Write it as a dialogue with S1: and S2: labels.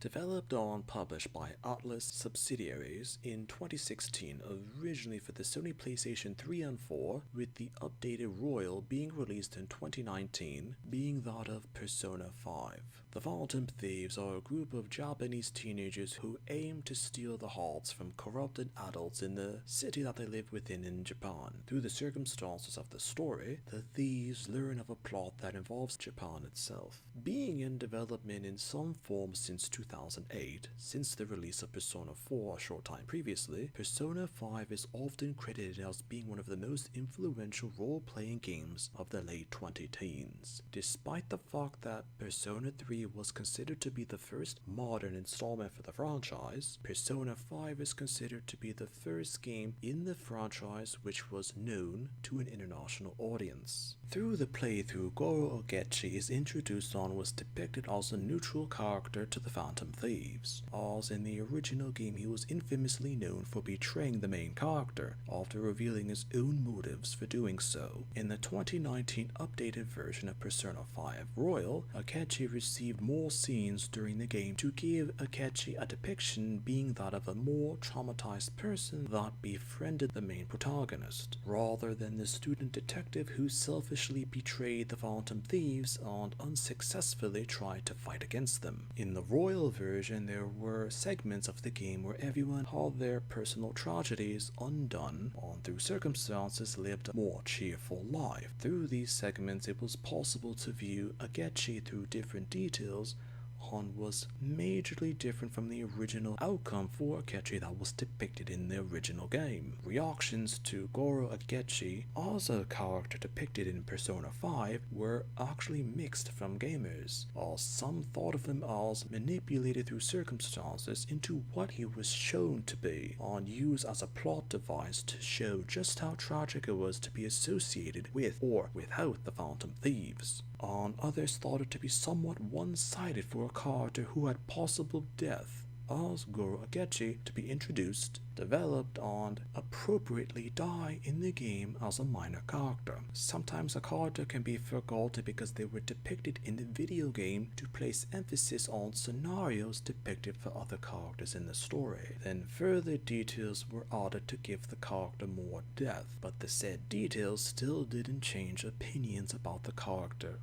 S1: Developed and published by Atlas subsidiaries in 2016, originally for the Sony PlayStation 3 and 4, with the updated Royal being released in 2019, being that of Persona 5. The Phantom Thieves are a group of Japanese teenagers who aim to steal the hearts from corrupted adults in the city that they live within in Japan. Through the circumstances of the story, the thieves learn of a plot that involves Japan itself. Being in development in some form since 2008, since the release of Persona 4 a short time previously, Persona 5 is often credited as being one of the most influential role-playing games of the late 2010s. Despite the fact that Persona 3 was considered to be the first modern installment for the franchise, Persona 5 is considered to be the first game in the franchise which was known to an international audience. Through the playthrough, Goro Akechi is introduced and was depicted as a neutral character to the Phantom Thieves, as in the original game he was infamously known for betraying the main character after revealing his own motives for doing so. In the 2019 updated version of Persona 5 Royal, Akechi received more scenes during the game to give Akechi a depiction being that of a more traumatized person that befriended the main protagonist, rather than the student detective who selfishly betrayed the Phantom Thieves and unsuccessfully tried to fight against them. In the Royal version, there were segments of the game where everyone had their personal tragedies undone and through circumstances lived a more cheerful life. Through these segments, it was possible to view Akechi through different details and was majorly different from the original outcome for Akechi that was depicted in the original game. Reactions to Goro Akechi as a character depicted in Persona 5 were actually mixed from gamers, as some thought of him as manipulated through circumstances into what he was shown to be and used as a plot device to show just how tragic it was to be associated with or without the Phantom Thieves. And others thought it to be somewhat one-sided for a character who had possible death, as Goro Akechi to be introduced, developed, and appropriately die in the game as a minor character. Sometimes a character can be forgotten because they were depicted in the video game to place emphasis on scenarios depicted for other characters in the story. Then further details were added to give the character more depth, but the said details still didn't change opinions about the character.